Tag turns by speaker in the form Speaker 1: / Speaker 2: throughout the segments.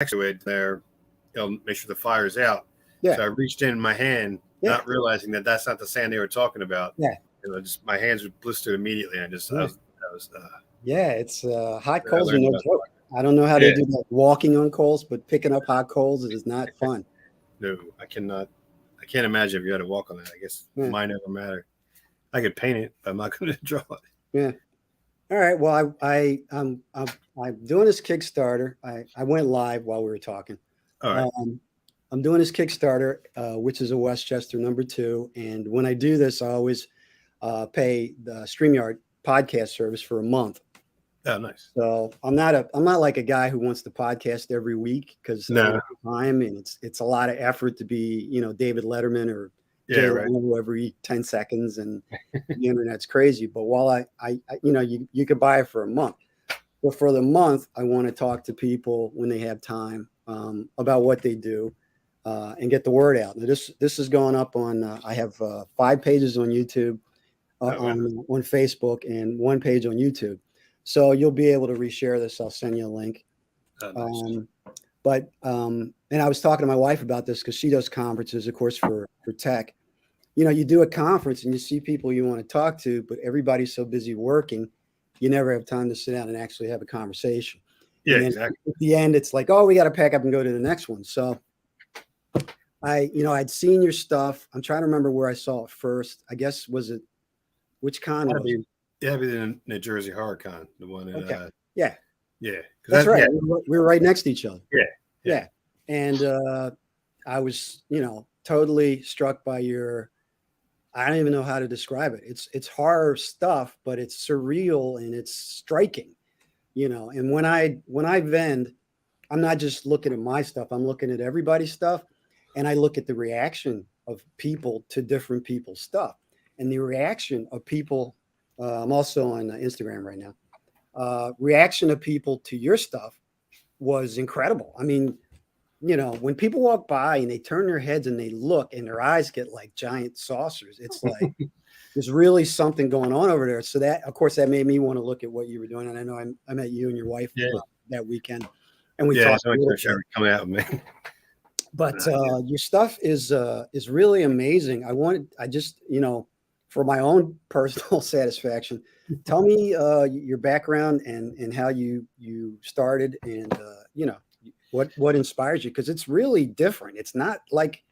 Speaker 1: to it there, make sure the fire's out.
Speaker 2: Yeah.
Speaker 1: So I reached in my hand,
Speaker 2: Yeah.
Speaker 1: not realizing that that's not the sand they were talking about.
Speaker 2: Yeah.
Speaker 1: Just my hands were blistered immediately. I
Speaker 2: Yeah.
Speaker 1: was, that was,
Speaker 2: Yeah. It's hot
Speaker 1: I
Speaker 2: coals are
Speaker 1: learned
Speaker 2: no
Speaker 1: about.
Speaker 2: joke. I don't know how they
Speaker 1: Yeah,
Speaker 2: do that walking on coals, but picking up hot coals is not fun.
Speaker 1: no, I cannot. I can't imagine if you had to walk on that. I guess
Speaker 2: Yeah.
Speaker 1: mine never matter. I could paint it, but I'm not going to draw it.
Speaker 2: Yeah. All right. Well, I'm doing this Kickstarter. I went live while we were talking.
Speaker 1: All right.
Speaker 2: Um, I'm doing this Kickstarter, which is a Westchester #2. And when I do this, I always pay the StreamYard podcast service for a month.
Speaker 1: Oh, nice.
Speaker 2: So I'm not like a guy who wants to podcast every week because I don't
Speaker 1: No.
Speaker 2: have time, and it's a lot of effort to be David Letterman or
Speaker 1: Yeah.
Speaker 2: Jay
Speaker 1: Right.
Speaker 2: Leno every 10 seconds, and the internet's crazy. But while you could buy it for a month. But for the month, I want to talk to people when they have time about what they do and get the word out. Now, this is going up on. I have 5 pages on YouTube,
Speaker 1: Oh, wow.
Speaker 2: on Facebook, and 1 page on YouTube. So you'll be able to reshare this. I'll send you a link.
Speaker 1: Oh, nice.
Speaker 2: Um, but and I was talking to my wife about this because she does conferences, of course, for tech. You do a conference and you see people you want to talk to, but everybody's so busy working, you never have time to sit down and actually have a conversation.
Speaker 1: Yeah,
Speaker 2: And then
Speaker 1: exactly.
Speaker 2: at the end, it's like, oh, we got to pack up and go to the next one. So I'd seen your stuff. I'm trying to remember where I saw it first. I guess which con
Speaker 1: That'd
Speaker 2: was it?
Speaker 1: be, yeah, it'd be the New Jersey Horror Con, the one in,
Speaker 2: Okay. Yeah,
Speaker 1: yeah.
Speaker 2: that's right.
Speaker 1: Yeah,
Speaker 2: We were right next to each other.
Speaker 1: yeah, yeah.
Speaker 2: Yeah. And I was, totally struck by I don't even know how to describe it. It's horror stuff, but it's surreal and it's striking, And when I vend, I'm not just looking at my stuff. I'm looking at everybody's stuff, and I look at the reaction of people to different people's stuff, and the reaction of people. I'm also on Instagram right now. Reaction of people to your stuff was incredible. I mean, when people walk by and they turn their heads and they look and their eyes get like giant saucers, it's like there's really something going on over there. So that, of course, that made me want to look at what you were doing. And I know I met you and your wife
Speaker 1: Yeah,
Speaker 2: that weekend, and we
Speaker 1: yeah.
Speaker 2: talked
Speaker 1: So
Speaker 2: a
Speaker 1: much
Speaker 2: little
Speaker 1: for sure
Speaker 2: bit.
Speaker 1: coming out with me.
Speaker 2: But your stuff is really amazing. I just for my own personal satisfaction, tell me your background and how you started, and what inspires you, because it's really different. It's not like,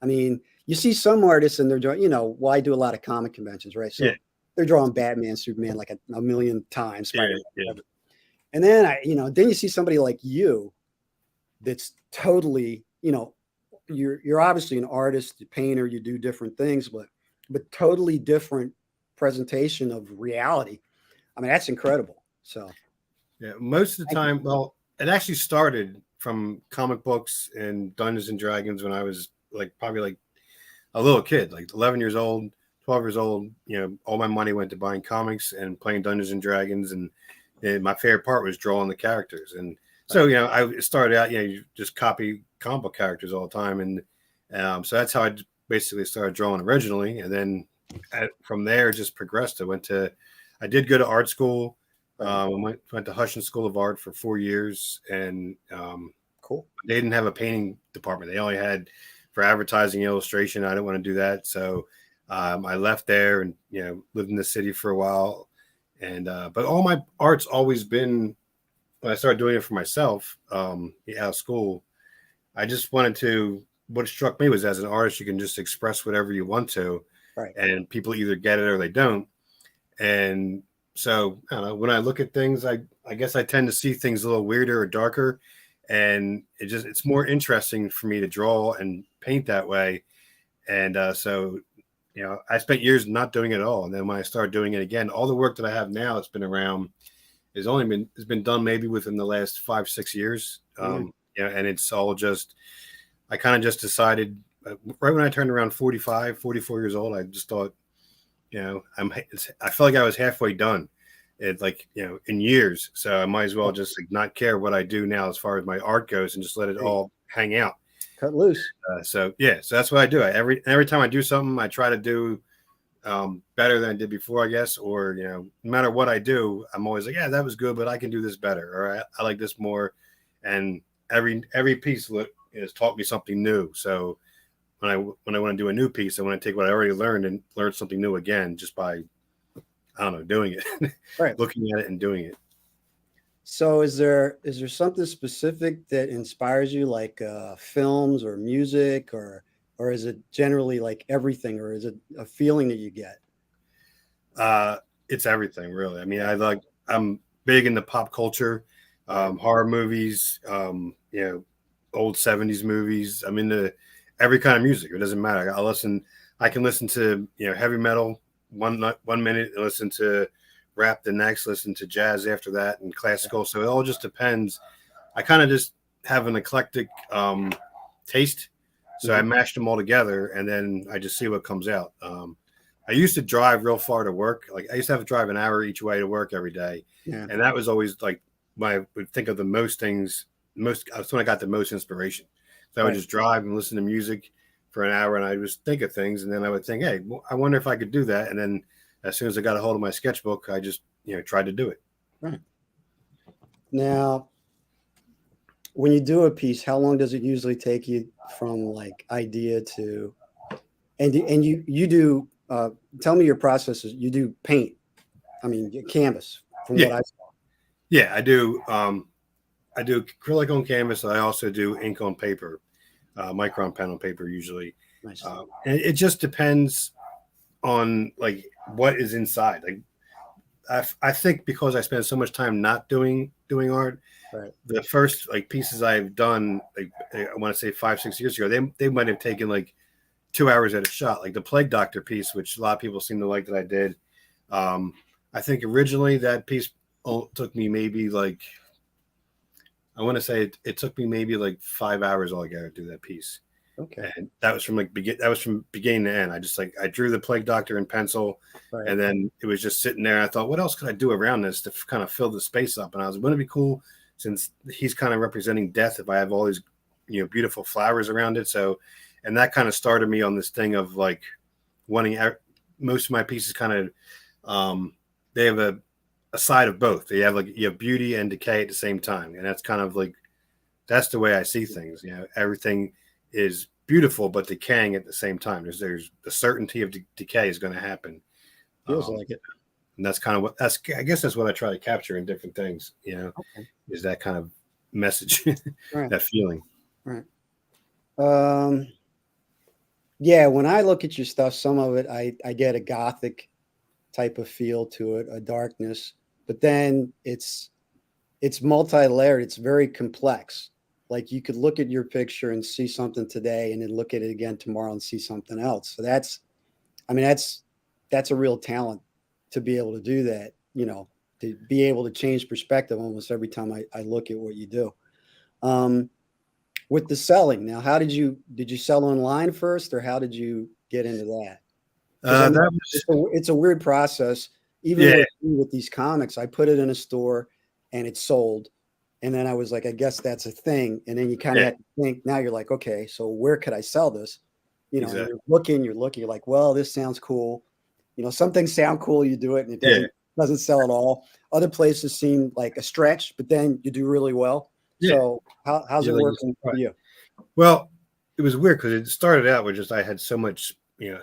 Speaker 2: I mean, you see some artists and they're doing, well, I do a lot of comic conventions, right?
Speaker 1: Yeah,
Speaker 2: So they're drawing Batman, Superman like a million times,
Speaker 1: yeah,
Speaker 2: Spider-Man,
Speaker 1: yeah,
Speaker 2: whatever. And then you see somebody like you that's totally, you're obviously an artist, a painter, you do different things, but totally different presentation of reality. I mean, that's incredible. So
Speaker 1: yeah. Most of the
Speaker 2: thank you.
Speaker 1: time, well, it actually started from comic books and Dungeons and Dragons when I was probably like a little kid, like 11 years old, 12 years old. All my money went to buying comics and playing Dungeons and Dragons, and my favorite part was drawing the characters. And so, I started out, you just copy comic book characters all the time. And so that's how I basically started drawing originally. And then from there, it just progressed. I did go to art school. I went to Hutchins School of Art for 4 years. And
Speaker 2: Cool.
Speaker 1: they didn't have a painting department. They only had for advertising, illustration. I didn't want to do that. So I left there and, lived in the city for a while. And but all my art's always been, when I started doing it for myself out of school, I just wanted to, what struck me was, as an artist, you can just express whatever you want to,
Speaker 2: Right.
Speaker 1: and people either get it or they don't. And so I don't know, when I look at things, I guess I tend to see things a little weirder or darker, and it's more interesting for me to draw and paint that way. And so I spent years not doing it at all, and then when I started doing it again, all the work that I have now, it's been around, has been done maybe within the last 5-6 years. And it's all just, I kind of just decided right when I turned around 45, 44 years old, I just thought, I felt like I was halfway done. It in years. So I might as well just not care what I do now as far as my art goes, and just let it all hang out.
Speaker 2: Cut loose.
Speaker 1: So that's what I do. Every time I do something, I try to do better than I did before, I guess. Or no matter what I do, I'm always like, yeah, that was good, but I can do this better, or I like this more. And every piece has taught me something new. So when I want to do a new piece, I want to take what I already learned and learn something new again, just by, I don't know, doing it,
Speaker 2: Right.
Speaker 1: looking at it and doing it.
Speaker 2: So is there something specific that inspires you, like films or music, or is it generally like everything, or is it a feeling that you get?
Speaker 1: Uh, it's everything, really. I mean,
Speaker 2: Yeah.
Speaker 1: I'm big into pop culture,
Speaker 2: Right.
Speaker 1: horror movies, old '70s movies. I'm into every kind of music. It doesn't matter. I can listen to heavy metal one minute and listen to rap the next, listen to jazz after that, and classical. So it all just depends. I kind of just have an eclectic taste. So I
Speaker 2: Mhm.
Speaker 1: mashed them all together, and then I just see what comes out. I used to drive real far to work. Like I used to have to drive an hour each way to work every day,
Speaker 2: Yeah.
Speaker 1: and that was always like when I would think of the most things. That's when I got the most inspiration. So I would
Speaker 2: Right.
Speaker 1: just drive and listen to music for an hour, and I would just think of things, and then I would think, hey, well, I wonder if I could do that. And then as soon as I got a hold of my sketchbook, I just tried to do it.
Speaker 2: Right. Now, when you do a piece, how long does it usually take you from like idea to, and you do, tell me your processes. You do paint, I mean, canvas, from
Speaker 1: Yeah,
Speaker 2: what I saw.
Speaker 1: yeah, I do. I do acrylic on canvas. I also do ink on paper, micron pen on paper usually.
Speaker 2: Nice.
Speaker 1: And it just depends on like what is inside. Like I think because I spend so much time not doing art,
Speaker 2: Right.
Speaker 1: the first like pieces I've done, like I want to say 5 6 years ago, they might have taken like 2 hours at a shot. Like the Plague Doctor piece, which a lot of people seem to like that I did. Um, I think originally that piece took me maybe like I want to say it took me maybe like 5 hours altogether to do that piece,
Speaker 2: Okay.
Speaker 1: and that was from that was from beginning to end. I drew the Plague Doctor in pencil,
Speaker 2: Right.
Speaker 1: and then it was just sitting there. I thought, what else could I do around this to kind of fill the space up? And I was, wouldn't it be cool since he's kind of representing death if I have all these beautiful flowers around it? So, and that kind of started me on this thing of like wanting most of my pieces kind of they have a side of both. They have like you have beauty and decay at the same time, and that's kind of like that's the way I see things. Everything is beautiful but decaying at the same time. There's the certainty of decay is going to happen,
Speaker 2: Feels like it.
Speaker 1: and that's kind of what that's. I guess that's what I try to capture in different things.
Speaker 2: Okay.
Speaker 1: Is that kind of message,
Speaker 2: Right.
Speaker 1: that feeling.
Speaker 2: Right. Um, yeah, when I look at your stuff, some of it I get a gothic type of feel to it, a darkness, but then it's multi-layered. It's very complex. Like you could look at your picture and see something today and then look at it again tomorrow and see something else. So I mean, that's a real talent to be able to do that, to be able to change perspective almost every time I look at what you do. Um, with the selling now, how did you sell online first, or how did you get into that? Because I know
Speaker 1: That
Speaker 2: it's
Speaker 1: was
Speaker 2: a weird process. Even
Speaker 1: yeah,
Speaker 2: with these comics, I put it in a store and it sold. And then I was like, I guess that's a thing. And then you kind of
Speaker 1: yeah,
Speaker 2: have to think, now you're like, okay, so where could I sell this? And
Speaker 1: exactly,
Speaker 2: you're like, well, this sounds cool. Some things sound cool, you do it and it
Speaker 1: yeah,
Speaker 2: doesn't sell at all. Other places seem like a stretch, but then you do really well.
Speaker 1: yeah.
Speaker 2: So how's it
Speaker 1: Like you
Speaker 2: working
Speaker 1: said,
Speaker 2: for you?
Speaker 1: well, it was weird because it started out with just I had so much,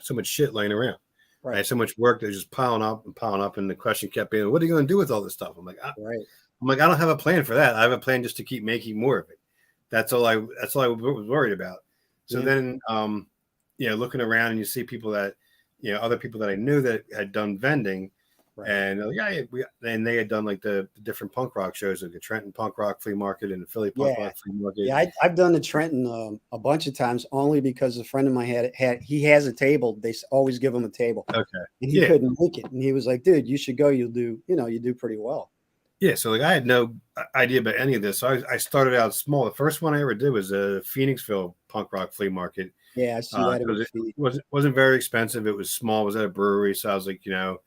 Speaker 1: so much shit laying around. I
Speaker 2: Right,
Speaker 1: had so much work that was just piling up, and the question kept being, "What are you going to do with all this stuff?"
Speaker 2: right.
Speaker 1: I'm like, I don't have a plan for that. I have a plan just to keep making more of it. That's all I was worried about. So
Speaker 2: Yeah,
Speaker 1: then, looking around and you see people that, other people that I knew that had done vending,
Speaker 2: right.
Speaker 1: and and they had done like the different punk rock shows, like the Trenton Punk Rock Flea Market and the Philly
Speaker 2: Yeah.
Speaker 1: Punk Rock Flea Market.
Speaker 2: Yeah, I've done the Trenton a bunch of times only because a friend of mine he has a table. They always give him a table,
Speaker 1: Okay,
Speaker 2: and he
Speaker 1: yeah,
Speaker 2: couldn't make it. And he was like, "Dude, you should go. You do pretty well."
Speaker 1: yeah. So like I had no idea about any of this. So I started out small. The first one I ever did was a Phoenixville Punk Rock Flea Market.
Speaker 2: Yeah, I see that in your
Speaker 1: Because it
Speaker 2: feed.
Speaker 1: wasn't very expensive. It was small. It was at a brewery, so I was like,
Speaker 2: Very
Speaker 1: I was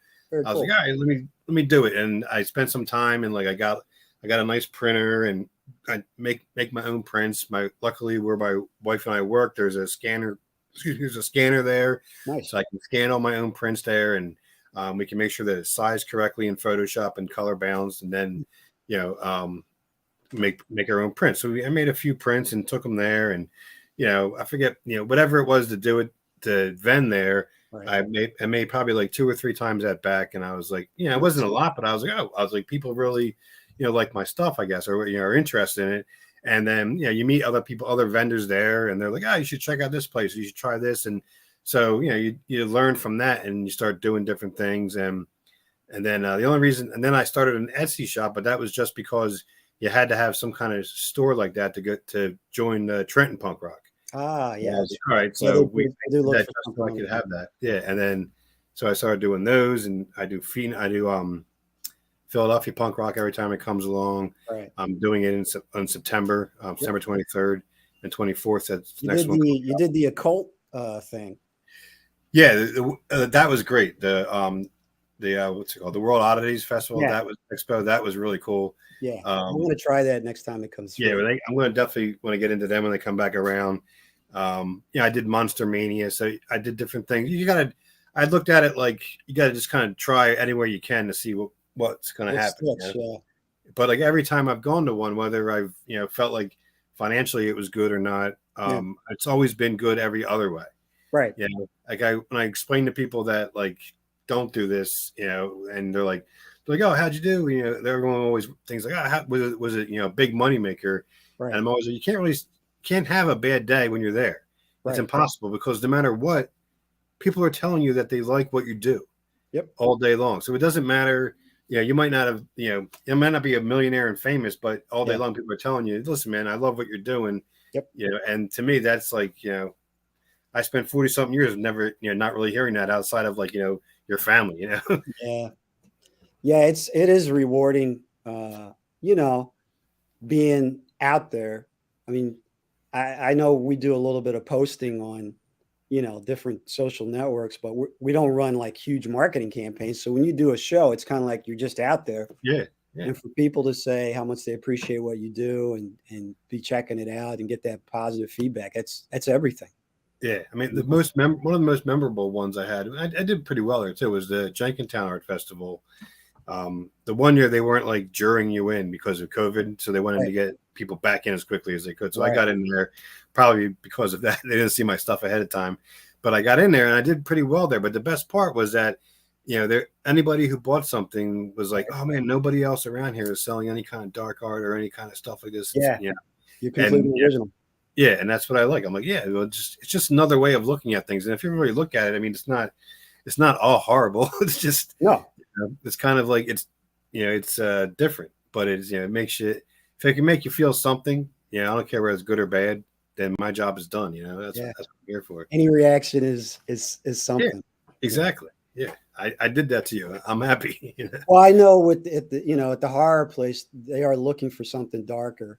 Speaker 1: like,
Speaker 2: cool.
Speaker 1: all right, let me do it. And I spent some time, and like I got a nice printer, and I make my own prints. Luckily where my wife and I work, there's a scanner. Excuse me, there's a scanner there,
Speaker 2: Nice.
Speaker 1: so I can scan all my own prints there, and we can make sure that it's sized correctly in Photoshop and color balanced, and then you know um, make our own prints. So I made a few prints and took them there, and I forget, whatever it was to do it to vend there.
Speaker 2: Right.
Speaker 1: I made probably like 2 or 3 times that back, and I was like, it wasn't a lot, but I was like, oh, I was like, people really, like my stuff, I guess, or are interested in it. And then you meet other people, other vendors there, and they're like, oh, you should check out this place, you should try this, and so you learn from that, and you start doing different things, and then the only reason, and then I started an Etsy shop, but that was just because you had to have some kind of store like that to join Trenton Punk Rock.
Speaker 2: Ah,
Speaker 1: Yeah, I
Speaker 2: yes.
Speaker 1: was like, all right,
Speaker 2: Yeah,
Speaker 1: so we
Speaker 2: they do
Speaker 1: did
Speaker 2: look
Speaker 1: that
Speaker 2: for
Speaker 1: just so
Speaker 2: something
Speaker 1: I
Speaker 2: like
Speaker 1: could
Speaker 2: that.
Speaker 1: have that. Yeah, and then so I started doing those, and I do Philadelphia Punk Rock every time it comes along.
Speaker 2: Right.
Speaker 1: I'm doing it in September,
Speaker 2: Yep.
Speaker 1: September 23rd and 24th. That's the
Speaker 2: You
Speaker 1: next
Speaker 2: did
Speaker 1: one.
Speaker 2: the occult thing.
Speaker 1: Yeah, that was great. The what's it called? The World Oddities Festival.
Speaker 2: Yeah.
Speaker 1: That was expo. That was really cool.
Speaker 2: Yeah. I
Speaker 1: Um,
Speaker 2: want to try that next time it comes
Speaker 1: yeah,
Speaker 2: through.
Speaker 1: I'm going to definitely want to get into them when they come back around. I did Monster Mania, so I did different things. I looked at it like you got to just kind of try anywhere you can to see what's going to
Speaker 2: What
Speaker 1: happen.
Speaker 2: sticks, yeah.
Speaker 1: But like every time I've gone to one, whether I've felt like financially it was good or not,
Speaker 2: Yeah.
Speaker 1: it's always been good every other way.
Speaker 2: Right.
Speaker 1: Like when I explain to people that like don't do this, and they're like, oh, how'd you do? Everyone always thinks like, oh, was it a big money maker? And
Speaker 2: Right.
Speaker 1: I'm always like, can't have a bad day when you're there. It's
Speaker 2: Right.
Speaker 1: impossible because no matter what, people are telling you that they like what you do
Speaker 2: Yep.
Speaker 1: all day long. So it doesn't matter. You might not have, you might not be a millionaire and famous, but all day
Speaker 2: Yeah.
Speaker 1: long people are telling you, listen, man, I love what you're doing.
Speaker 2: Yep.
Speaker 1: And to me, that's like, I spent 40 something years never, not really hearing that outside of like, your family,
Speaker 2: Yeah. Yeah. It is rewarding, you know, being out there. I mean, I know we do a little bit of posting on, different social networks, but we don't run like huge marketing campaigns. So when you do a show, it's kind of like you're just out there.
Speaker 1: Yeah. Yeah.
Speaker 2: And for people to say how much they appreciate what you do and be checking it out and get that positive feedback, that's everything.
Speaker 1: Yeah. I mean,
Speaker 2: Mhm.
Speaker 1: one of the most memorable ones I had, I did pretty well there too, was the Jenkintown Art Festival. The one year they weren't like juring you in because of COVID, so they wanted to
Speaker 2: Right.
Speaker 1: get people back in as quickly as they could. So I
Speaker 2: Right.
Speaker 1: got in there probably because of that. They didn't see my stuff ahead of time, but I got in there and I did pretty well there. But the best part was that there anybody who bought something was like, oh man, nobody else around here is selling any kind of dark art or any kind of stuff like this.
Speaker 2: Yeah. You're completely
Speaker 1: And
Speaker 2: original.
Speaker 1: yeah, and that's what I like. I'm like, yeah, well, it's just another way of looking at things. And if you really look at it, I mean, it's not all horrible. It's just
Speaker 2: No.
Speaker 1: it's kind of like it's different, but it makes you, if it can make you feel something, I don't care whether it's good or bad, then my job is done. That's
Speaker 2: Yeah.
Speaker 1: what I'm here for.
Speaker 2: Any reaction is
Speaker 1: Yeah,
Speaker 2: something.
Speaker 1: exactly. Yeah, I did that to you. I'm happy.
Speaker 2: Well, I know at the horror place, they are looking for something darker,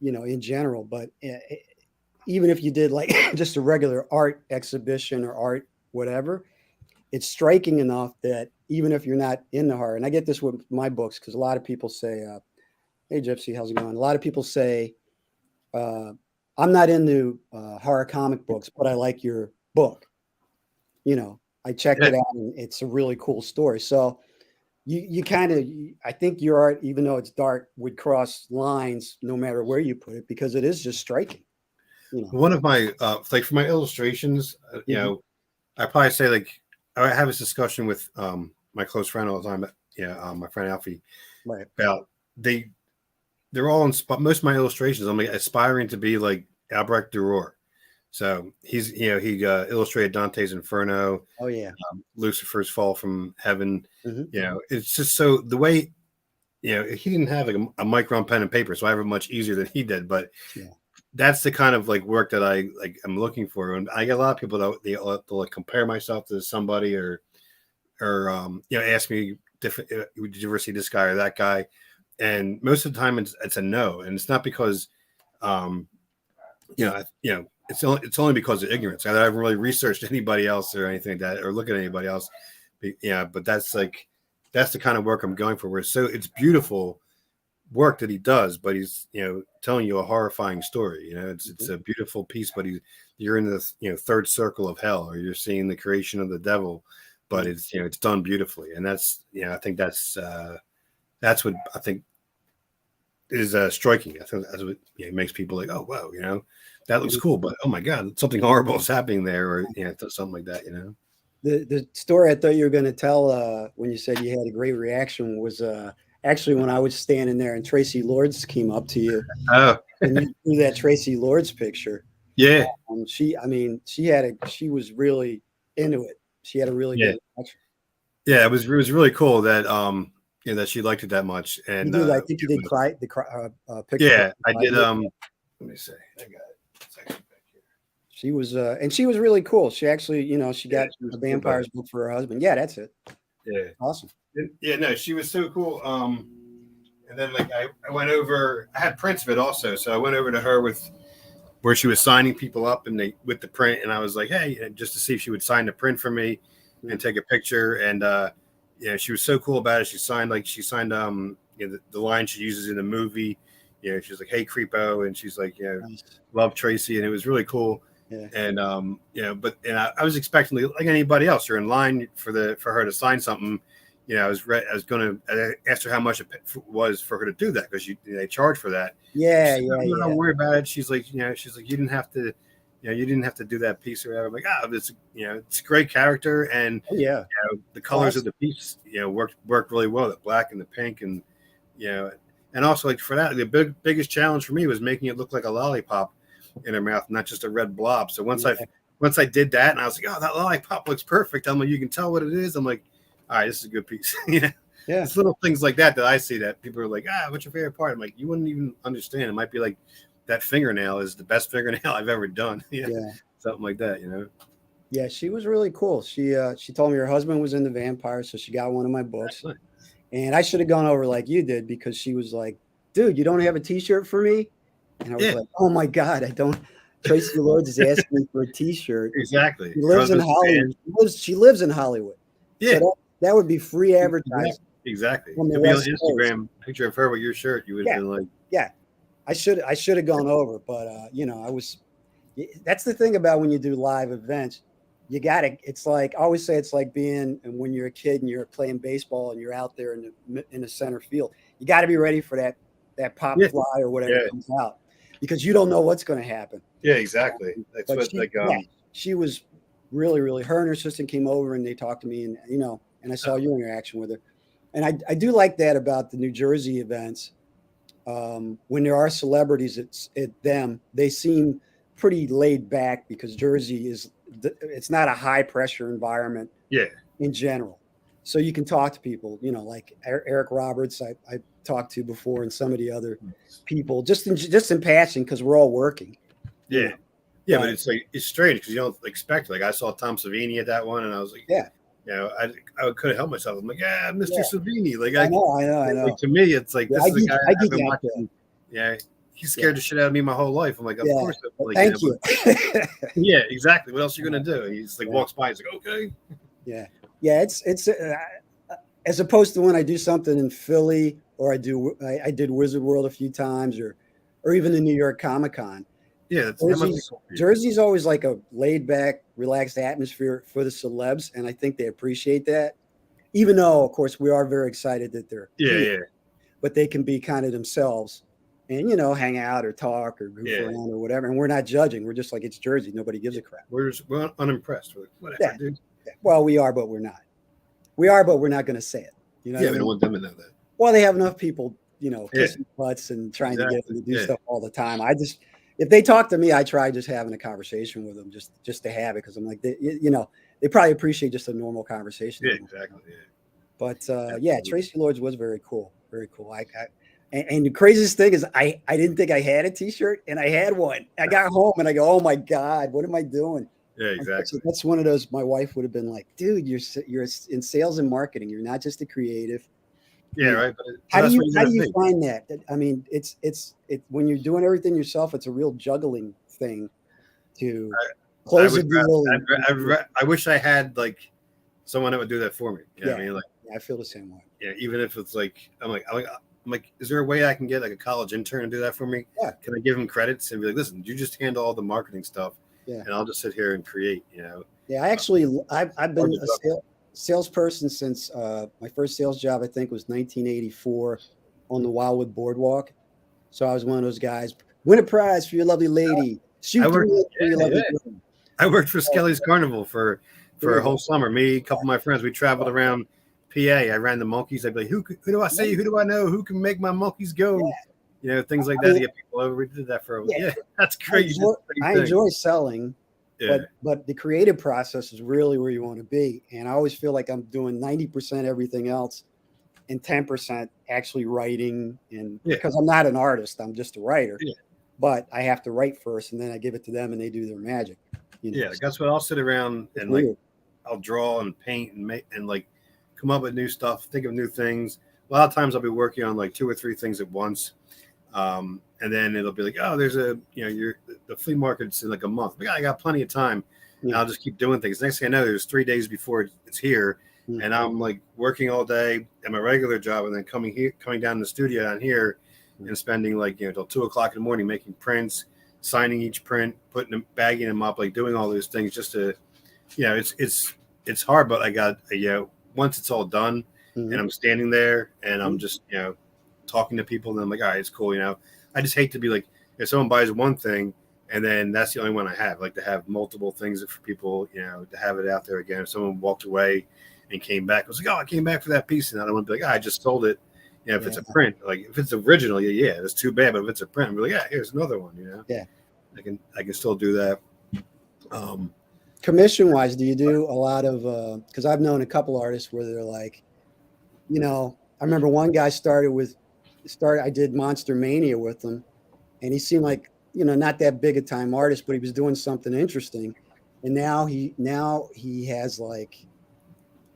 Speaker 2: in general. But even if you did like just a regular art exhibition or art whatever, it's striking enough that even if you're not in the horror, and I get this with my books because a lot of people say, "Hey, Gypsy, how's it going?" A lot of people say, uh, "I'm not into horror comic books, but I like your book." I checked
Speaker 1: Yeah,
Speaker 2: it out, and it's a really cool story. So you kind of, I think your art, even though it's dark, would cross lines no matter where you put it because it is just striking.
Speaker 1: one of my like for my illustrations,
Speaker 2: Mhm.
Speaker 1: I probably say like I have this discussion with my close friend all the time. My friend Alfie
Speaker 2: Right.
Speaker 1: about they're all most of my illustrations. I'm like aspiring to be like Albrecht Dürer. So he's he illustrated Dante's Inferno,
Speaker 2: Oh yeah.
Speaker 1: Lucifer's Fall from Heaven.
Speaker 2: Hmm.
Speaker 1: It's just so the way he didn't have like a micron pen and paper, so I have it much easier than he did. But
Speaker 2: Yeah.
Speaker 1: that's the kind of like work that I like. I'm looking for, and I get a lot of people that they'll like compare myself to somebody or ask me different. Did you ever see this guy or that guy? And most of the time it's a no, and it's not because um, it's only because of ignorance. I haven't really researched anybody else or anything like that, or look at anybody else. But that's the kind of work I'm going for. Where it's beautiful work that he does, but he's telling you a horrifying story. It's
Speaker 2: Hmm.
Speaker 1: a beautiful piece, but you're in the third circle of hell, or you're seeing the creation of the devil, but
Speaker 2: Yeah.
Speaker 1: it's done beautifully, and that's I think that's what I think is striking. I think that's what makes people like, oh wow, that looks cool, but oh my god, something horrible is happening there, or something like that.
Speaker 2: The story I thought you were going to tell when you said you had a great reaction was actually when I was standing there and Tracy Lords came up to you
Speaker 1: Oh
Speaker 2: and you threw that Tracy Lords picture.
Speaker 1: yeah,
Speaker 2: She was really into it. She had a really
Speaker 1: yeah,
Speaker 2: good reaction.
Speaker 1: yeah. It was really cool that that she liked it that much,
Speaker 2: You
Speaker 1: and
Speaker 2: did. I think you did picture.
Speaker 1: yeah, I did. Let me see, I got it. It's actually back here.
Speaker 2: She was, and she was really cool. She actually, she
Speaker 1: Yeah,
Speaker 2: got
Speaker 1: she was
Speaker 2: a
Speaker 1: cool about
Speaker 2: vampires book for her husband. Yeah, that's it.
Speaker 1: it.
Speaker 2: Awesome.
Speaker 1: Yeah, no, she was so cool. And then like I went over. I had prints of it also, so I went over to her with where she was signing people up and with the print, and I was like, hey, just to see if she would sign the print for me and take a picture. And she was so cool about it. She signed the line she uses in the movie. She was like, hey, creepo, and she's like,
Speaker 2: Nice.
Speaker 1: love Tracy, and it was really cool.
Speaker 2: Yeah.
Speaker 1: And I was expecting, like anybody else, you're in line for her to sign something. I was going to ask her how much it was for her to do that, because they charge for that.
Speaker 2: Yeah,
Speaker 1: She's like,
Speaker 2: yeah,
Speaker 1: don't
Speaker 2: yeah.
Speaker 1: worry about it. She's like, you didn't have to, you didn't have to do that piece or whatever. I'm like, it's a great character, and
Speaker 2: Oh, yeah.
Speaker 1: the colors of the piece, worked really well. The black and the pink, and and also like for that, the biggest challenge for me was making it look like a lollipop in her mouth, not just a red blob. So once I did that, and I was like, oh, that lollipop looks perfect. I'm like, you can tell what it is. I'm like, all right, this is a good piece.
Speaker 2: Yeah.
Speaker 1: It's little things like that I see that people are like, what's your favorite part? I'm like, you wouldn't even understand. It might be like that fingernail is the best fingernail I've ever done. Something like that,
Speaker 2: Yeah, she was really cool. She told me her husband was into vampires, so she got one of my books.
Speaker 1: Excellent.
Speaker 2: And I should have gone over like you did, because she was like, dude, you don't have a t-shirt for me? And I was like, oh my God, I don't. Tracy Lords is asking me for a t-shirt.
Speaker 1: Exactly.
Speaker 2: She lives in Hollywood. She lives in Hollywood.
Speaker 1: Yeah.
Speaker 2: So that would be free advertising.
Speaker 1: Exactly.
Speaker 2: On the
Speaker 1: It'd be on
Speaker 2: West
Speaker 1: Instagram, picture of her with your shirt. You would have been like,
Speaker 2: yeah. I should have gone over, but I was. That's the thing about when you do live events. You got to. It's like I always say. It's like being when you're a kid and you're playing baseball and you're out there in the center field. You got to be ready for that pop fly or whatever comes out, because you don't know what's going to happen.
Speaker 1: Yeah, exactly. That's what
Speaker 2: she was really, really. Her and her assistant came over and they talked to me, and and I saw your interaction with her, and I do like that about the New Jersey events. When there are celebrities, they seem pretty laid back, because Jersey it's not a high pressure environment in general. So you can talk to people, like Eric Roberts, I talked to before, and some of the other people just in passing, because we're all working.
Speaker 1: Yeah. But it's strange because you don't expect. Like I saw Tom Savini at that one, and I was like, I couldn't help myself. I'm like, Mr. Savini. Like I know. Like, to me, it's like this is a guy I've been watching. Yeah, he's scared the shit out of me my whole life. I'm like, of course. Like,
Speaker 2: thank you.
Speaker 1: Yeah, exactly. What else are you gonna do? He's like walks by. He's like, okay.
Speaker 2: Yeah. It's as opposed to when I do something in Philly, or I did Wizard World a few times, or even the New York Comic Con.
Speaker 1: Yeah,
Speaker 2: Jersey's always like a laid back, relaxed atmosphere for the celebs, and I think they appreciate that. Even though, of course, we are very excited that they're here, but they can be kind of themselves and hang out or talk or goof around or whatever. And we're not judging. We're just like, it's Jersey. Nobody gives a crap.
Speaker 1: We're unimpressed. We're like, whatever, dude.
Speaker 2: Well, we are, but we're not. We are, but we're not going to say it.
Speaker 1: We don't want them to know that.
Speaker 2: Well, they have enough people, kissing butts and trying to get them to do stuff all the time. If they talk to me, I try just having a conversation with them, just to have it, because I'm like, they probably appreciate just a normal conversation.
Speaker 1: Yeah, exactly. Yeah.
Speaker 2: But Tracy Lords was very cool, very cool. And the craziest thing is, I didn't think I had a T-shirt, and I had one. I got home and I go, oh my God, what am I doing?
Speaker 1: Yeah, exactly.
Speaker 2: That's one of those. My wife would have been like, dude, you're in sales and marketing. You're not just a creative.
Speaker 1: Yeah, right. But
Speaker 2: how do you find that? I mean, it's when you're doing everything yourself, it's a real juggling thing to close a deal.
Speaker 1: I wish I had like someone that would do that for me. You know what I mean? Like,
Speaker 2: I feel the same way.
Speaker 1: Yeah, even if it's like I'm like, is there a way I can get like a college intern to do that for me?
Speaker 2: Yeah.
Speaker 1: Can I give him credits and be like, listen, you just handle all the marketing stuff, and I'll just sit here and create.
Speaker 2: Yeah, I've been a salesperson since my first sales job, I think, was 1984 on the Wildwood Boardwalk. So I was one of those guys. Win a prize for your lovely lady.
Speaker 1: I
Speaker 2: Shoot
Speaker 1: worked.
Speaker 2: three for your
Speaker 1: Yeah,
Speaker 2: lovely
Speaker 1: yeah.
Speaker 2: girl.
Speaker 1: I worked for
Speaker 2: Oh,
Speaker 1: Skelly's Carnival for
Speaker 2: there
Speaker 1: a
Speaker 2: you
Speaker 1: whole
Speaker 2: go.
Speaker 1: summer. Me, a couple of my friends, we traveled around PA. I ran the monkeys. I'd be like, who do I see? Who do I know? Who can make my monkeys go? You know, things like
Speaker 2: I
Speaker 1: that to
Speaker 2: mean,
Speaker 1: get people over. We did that for
Speaker 2: yeah,
Speaker 1: yeah, that's great. You did the same
Speaker 2: I
Speaker 1: thing.
Speaker 2: enjoy selling,
Speaker 1: Yeah,
Speaker 2: but the creative process is really where you want to be. And I always feel like I'm doing 90% everything else and 10% actually writing. And
Speaker 1: yeah,
Speaker 2: because I'm not an artist, I'm just a writer.
Speaker 1: yeah,
Speaker 2: But I have to write first, and then I give it to them, and they do their magic.
Speaker 1: yeah.
Speaker 2: So
Speaker 1: That's what I'll sit around
Speaker 2: it's
Speaker 1: and like
Speaker 2: weird.
Speaker 1: I'll draw and paint and make and like come up with new stuff, think of new things. A lot of times I'll be working on like two or three things at once. And then it'll be like, oh, there's a, you know, the flea market's in like a month. But yeah, I got plenty of time. And
Speaker 2: Yeah.
Speaker 1: I'll just keep doing things. Next thing I know, there's 3 days before it's here.
Speaker 2: Mm.
Speaker 1: And I'm like working all day at my regular job and then coming down to the studio down here and spending like, you know, till 2 o'clock in the morning making prints, signing each print, putting them, bagging them up, like doing all those things just to, you know, it's hard, but I got, you know, once it's all done and
Speaker 2: Mhm.
Speaker 1: I'm standing there and I'm
Speaker 2: Mhm.
Speaker 1: just, you know, talking to people and I'm like, all right, it's cool. You know, I just hate to be like, if someone buys one thing and then that's the only one I have, like to have multiple things for people, you know, to have it out there again. If someone walked away and came back, I was like, oh, I came back for that piece. And I don't want to be like, oh, I just sold it. You know, if
Speaker 2: Yeah.
Speaker 1: it's a print, like if it's original, yeah, it's too bad. But if it's a print, I'm like, yeah, here's another one, you know,
Speaker 2: Yeah.
Speaker 1: I can still do that. Um,
Speaker 2: Commission wise, do you do a lot of, because I've known a couple artists where they're like, I remember one guy I did Monster Mania with him, and he seemed like, not that big a time artist, but he was doing something interesting. And now he has like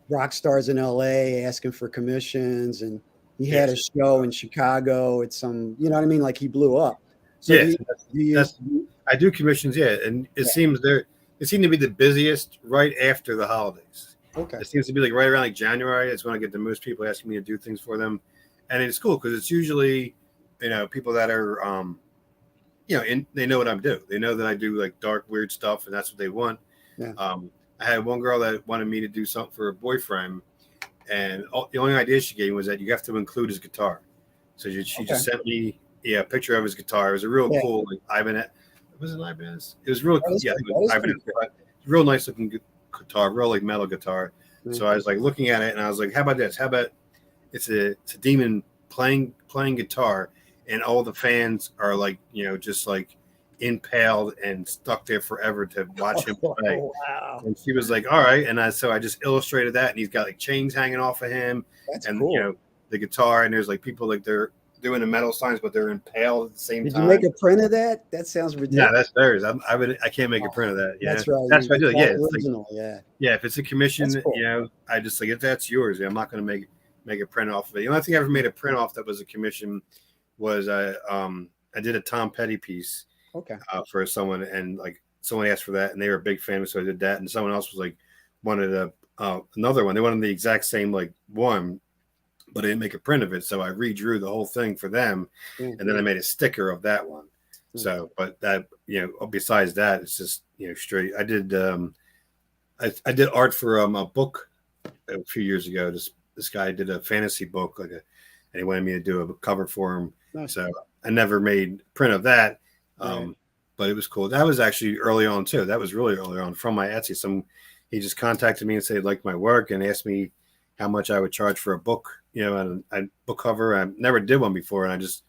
Speaker 2: rock stars in LA asking for commissions, and he had a
Speaker 1: yes,
Speaker 2: show in Chicago at some, you know what I mean? Like he blew up. So
Speaker 1: yes,
Speaker 2: do you,
Speaker 1: that's I do commissions, yeah, and it
Speaker 2: yeah,
Speaker 1: seems they seem to be the busiest right after the holidays.
Speaker 2: okay.
Speaker 1: It seems to be like right around like January. It's when I get the most people asking me to do things for them, and it's cool because it's usually, you know, people that are, you know, they know what I do. They know that I do like dark, weird stuff, and that's what they want.
Speaker 2: Yeah.
Speaker 1: I had one girl that wanted me to do something for her boyfriend, and the only idea she gave me was that you have to include his guitar. So she
Speaker 2: Okay.
Speaker 1: just sent me, yeah, a picture of his guitar. It was a real
Speaker 2: Yeah.
Speaker 1: cool like Ibanez. Was it Ibanez? It was real
Speaker 2: That
Speaker 1: cool.
Speaker 2: is,
Speaker 1: Yeah, it
Speaker 2: that
Speaker 1: was
Speaker 2: is
Speaker 1: Ibanez.
Speaker 2: pretty cool.
Speaker 1: Real nice looking guitar, real like metal guitar.
Speaker 2: Yeah.
Speaker 1: So I was like looking at it, and I was like, "How about this? How about it's a demon playing guitar, and all the fans are like, you know, just like impaled and stuck there forever to watch him play."
Speaker 2: Oh, wow.
Speaker 1: And she was like, "All right," and so I just illustrated that, and he's got like chains hanging off of him,
Speaker 2: That's
Speaker 1: and you
Speaker 2: cool.
Speaker 1: know the guitar, and there's like people like they're doing the metal signs, but they're impaled at the same
Speaker 2: Did you make
Speaker 1: time.
Speaker 2: a print of that? That sounds
Speaker 1: No,
Speaker 2: ridiculous.
Speaker 1: that's theirs. I can't make a
Speaker 2: Oh,
Speaker 1: print of that. Yeah,
Speaker 2: that's right.
Speaker 1: that's what I do. Yeah,
Speaker 2: That's
Speaker 1: it's like
Speaker 2: original. Yeah.
Speaker 1: yeah, if it's a commission,
Speaker 2: That's
Speaker 1: you
Speaker 2: cool.
Speaker 1: know, I just like if that's yours, I'm not going to make a print off of it. The only thing I ever made a print off that was a commission was I did a Tom Petty piece
Speaker 2: Okay.
Speaker 1: for someone, and like someone asked for that, and they were a big fan, so I did that, and someone else was like wanted another one. They wanted the exact same like one, but I didn't make a print of it, so I redrew the whole thing for them,
Speaker 2: Yeah.
Speaker 1: and then I made a sticker of that one. So, but that, you know, besides that, it's just, you know, straight. I did art for a book a few years ago. This guy did a fantasy book, and he wanted me to do a cover for him.
Speaker 2: Nice.
Speaker 1: So I never made print of that,
Speaker 2: Right.
Speaker 1: but it was cool. That was actually early on too. That was really early on from my Etsy. He just contacted me and said he liked my work and asked me how much I would charge for a book, you know, and a book cover. I never did one before, and I just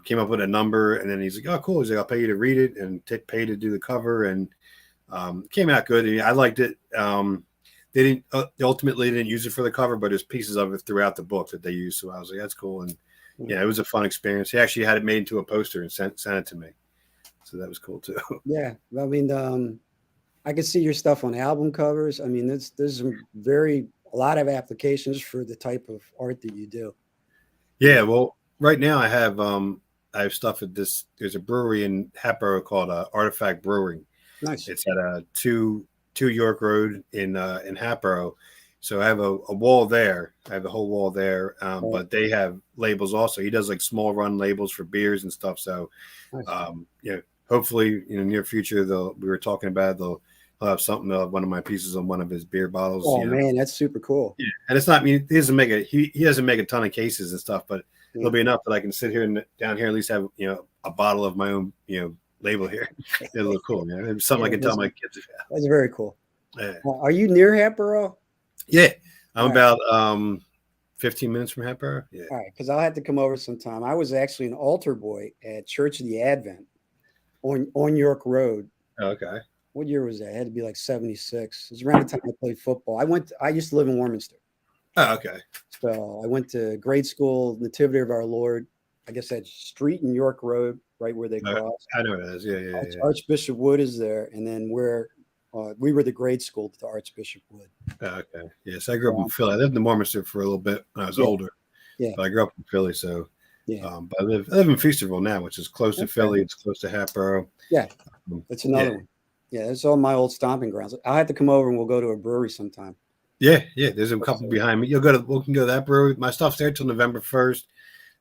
Speaker 1: came up with a number, and then he's like, "Oh, cool." He's like, "I'll pay you to read it and pay to do the cover," and it came out good. I liked it. They ultimately didn't use it for the cover, but there's pieces of it throughout the book that they used. So I was like, "That's cool," and yeah, it was a fun experience. He actually had it made into a poster and sent it to me, so that was cool too.
Speaker 2: Yeah. I mean, I can see your stuff on album covers. I mean, there's a lot of applications for the type of art that you do.
Speaker 1: Yeah, well, right now I have stuff at this. There's a brewery in Hatboro called Artifact Brewing.
Speaker 2: Nice.
Speaker 1: It's at two York Road in Hatboro. So I have a wall there. I have the whole wall there.
Speaker 2: Right.
Speaker 1: But they have labels also. He does like small run labels for beers and stuff. So
Speaker 2: Nice.
Speaker 1: you know, hopefully in the near future we were talking about they'll have something one of my pieces on one of his beer bottles.
Speaker 2: Oh
Speaker 1: You know.
Speaker 2: man, that's super cool.
Speaker 1: Yeah. And it's not, I mean, he doesn't make a ton of cases and stuff, but it'll be enough that I can sit here and down here at least have a bottle of my own label here. It'll look cool, man. It's something I can tell my kids.
Speaker 2: That's very cool.
Speaker 1: Yeah.
Speaker 2: Are you near Hatboro?
Speaker 1: Yeah, I'm about 15 minutes from Hatboro. Yeah.
Speaker 2: All right, because I'll have to come over sometime. I was actually an altar boy at Church of the Advent on York Road.
Speaker 1: Oh, okay.
Speaker 2: What year was that? It had to be like 76. It was around the time I played football. I used to live in Warminster.
Speaker 1: Oh, okay.
Speaker 2: So I went to grade school, Nativity of Our Lord. I guess that street in York Road, right where they cross.
Speaker 1: I know it is. Yeah.
Speaker 2: Archbishop Wood is there, and then where we were the grade school to Archbishop Wood.
Speaker 1: Oh, okay. Yes, I grew up in Philly. I lived in Warminster for a little bit when I was older.
Speaker 2: Yeah.
Speaker 1: But I grew up in Philly, so but I live in Feasterville now, which is close to Philly. It's close to Hatboro.
Speaker 2: Yeah, that's another one. Yeah, that's all my old stomping grounds. I'll have to come over and we'll go to a brewery sometime.
Speaker 1: Yeah. There's a couple behind me. We can go to that brewery. My stuff's there till November 1st.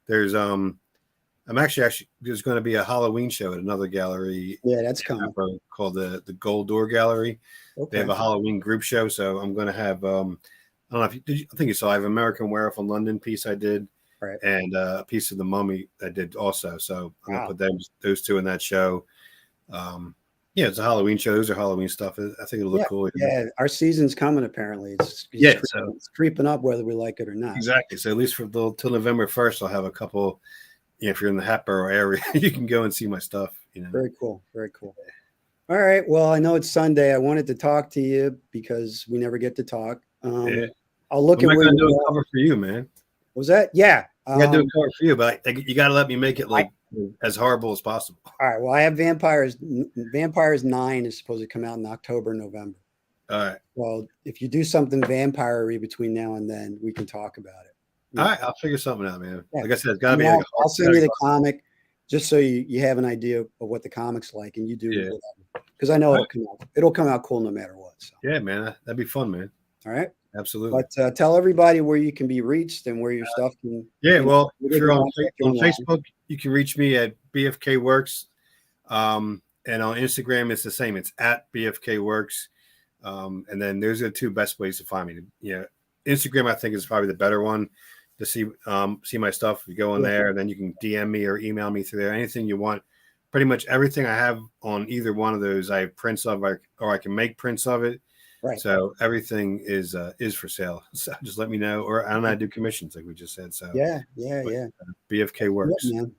Speaker 1: There's I'm actually there's going to be a Halloween show at another gallery.
Speaker 2: Yeah, that's coming.
Speaker 1: Called the Gold Door Gallery.
Speaker 2: Okay.
Speaker 1: They have a Halloween group show, so I'm going to have I don't know if I think you saw I have American Werewolf in London piece I did,
Speaker 2: right,
Speaker 1: and a piece of the Mummy I did also. So I'm going to put those two in that show. It's a Halloween show. Those are Halloween stuff. I think it'll look cool.
Speaker 2: Yeah, our season's coming. Apparently, it's creeping up whether we like it or not.
Speaker 1: Exactly. So at least till November 1st, I'll have a couple. If you're in the Hatboro area, you can go and see my stuff.
Speaker 2: Very cool. Very cool. All right. Well, I know it's Sunday. I wanted to talk to you because we never get to talk. I'll look at where
Speaker 1: you do a cover for you, man.
Speaker 2: Was that? Yeah.
Speaker 1: I got to do a cover for you, but you got to let me make it as horrible as possible.
Speaker 2: All right. Well, I have Vampires. Vampires 9 is supposed to come out in October, November.
Speaker 1: All right.
Speaker 2: Well, if you do something vampire-y between now and then, we can talk about it.
Speaker 1: All right, I'll figure something out, man.
Speaker 2: Yeah.
Speaker 1: Like I said, it's got to be.
Speaker 2: I'll send you the comic just so you have an idea of what the comic's like, and you do whatever. Because I know it'll come out cool no matter what. So.
Speaker 1: Yeah, man, that'd be fun, man.
Speaker 2: All right,
Speaker 1: absolutely.
Speaker 2: But tell everybody where you can be reached and where your stuff can.
Speaker 1: Well, if you're on Facebook, you can reach me at BFK Works, and on Instagram it's the same. It's at BFK Works, and then those are the two best ways to find me. Instagram I think is probably the better one to see my stuff. You go in there, and then you can DM me or email me through there. Anything you want, pretty much everything I have on either one of those, I have prints of, or I can make prints of it.
Speaker 2: Right.
Speaker 1: So everything is for sale. So just let me know, or I do commissions like we just said. So
Speaker 2: yeah.
Speaker 1: BFK Works.
Speaker 2: Yeah, man.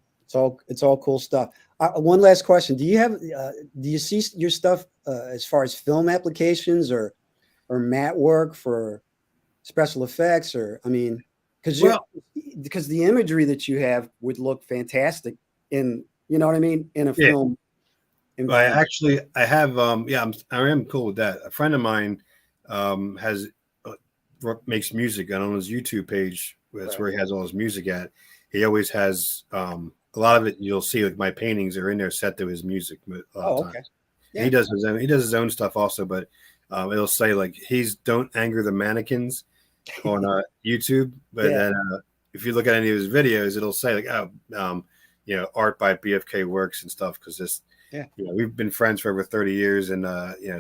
Speaker 2: It's all cool stuff. One last question: do you see your stuff as far as film applications or matte work for special effects, or because the imagery that you have would look fantastic in a film.
Speaker 1: I have I am cool with that. A friend of mine makes music, and on his YouTube page, that's where he has all his music at. He always has a lot of it. You'll see like my paintings are in there set to his music a lot of times. Yeah. He does his own stuff also, but it'll say like don't anger the mannequins on YouTube, but then if you look at any of his videos, it'll say like art by BFK Works and stuff, because we've been friends for over 30 years, and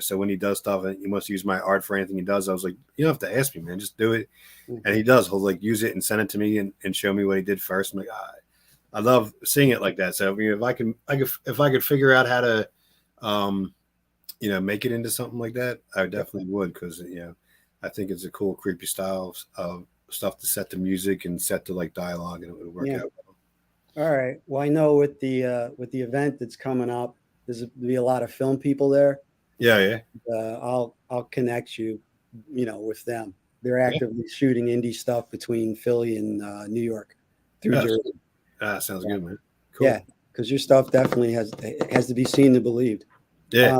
Speaker 1: so when he does stuff and he wants to use my art for anything he does, I was like, you don't have to ask me, man, just do it. And he does. He'll like use it and send it to me and show me what he did first. I'm like, I love seeing it like that. So if I could figure out how to make it into something like that, I definitely would, because I think it's a cool, creepy style of stuff to set to music and set to like dialogue, and it would work out well.
Speaker 2: All right. Well, I know with the event that's coming up, there's be a lot of film people there.
Speaker 1: Yeah.
Speaker 2: I'll connect you, with them. They're actively shooting indie stuff between Philly and New York through Jersey.
Speaker 1: Sounds good, man. Cool.
Speaker 2: Yeah, because your stuff definitely has to be seen and believed.
Speaker 1: Yeah.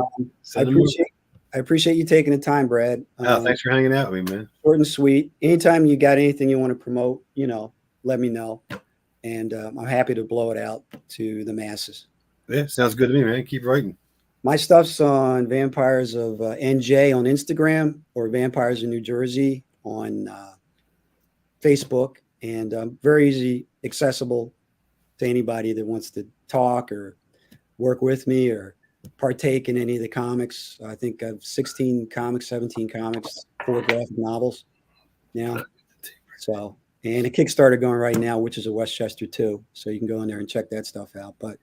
Speaker 2: I appreciate you taking the time, Brad.
Speaker 1: Thanks for hanging out with me, man.
Speaker 2: Short and sweet. Anytime you got anything you want to promote, let me know. And I'm happy to blow it out to the masses.
Speaker 1: Yeah, sounds good to me, man. Keep writing.
Speaker 2: My stuff's on Vampires of NJ on Instagram, or Vampires of New Jersey on Facebook. And very easy, accessible to anybody that wants to talk or work with me or partake in any of the comics. I think I've 16 comics, 17 comics, 4 graphic novels now. So, and a Kickstarter going right now, which is a Westchester too. So you can go in there and check that stuff out. But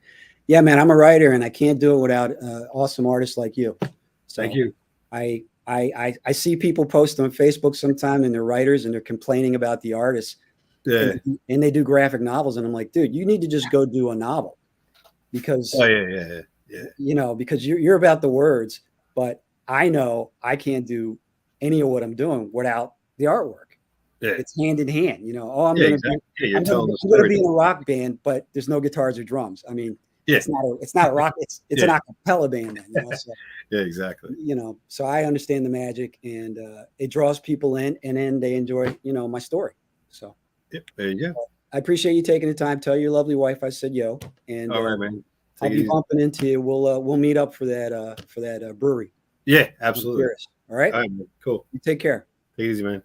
Speaker 2: yeah, man, I'm a writer and I can't do it without awesome artists like you.
Speaker 1: Thank
Speaker 2: So
Speaker 1: you.
Speaker 2: I see people post on Facebook sometime and they're writers and they're complaining about the artists
Speaker 1: Yeah.
Speaker 2: and they do graphic novels. And I'm like, dude, you need to just go do a novel because,
Speaker 1: Oh yeah.
Speaker 2: you know, because you're about the words, but I know I can't do any of what I'm doing without the artwork.
Speaker 1: Yeah.
Speaker 2: It's hand in hand, you know. Oh,
Speaker 1: Yeah, exactly. Yeah, you're
Speaker 2: I'm
Speaker 1: telling the
Speaker 2: gonna
Speaker 1: story.
Speaker 2: be in a rock band, but there's no guitars or drums. I mean,
Speaker 1: Yeah.
Speaker 2: it's not a rock, it's
Speaker 1: Yeah.
Speaker 2: an acapella band then, you know. So,
Speaker 1: Yeah, exactly.
Speaker 2: you know, so I understand the magic and it draws people in and then they enjoy, you know, my story. So
Speaker 1: Yep, there you go.
Speaker 2: I appreciate you taking the time. Tell your lovely wife I said yo, and
Speaker 1: All right, man.
Speaker 2: I'll
Speaker 1: Take it
Speaker 2: be
Speaker 1: easy.
Speaker 2: bumping into you. We'll meet up for that brewery.
Speaker 1: Yeah,
Speaker 2: I'm
Speaker 1: absolutely.
Speaker 2: curious. All right.
Speaker 1: All right, man. Cool.
Speaker 2: You take care.
Speaker 1: Take it easy, man.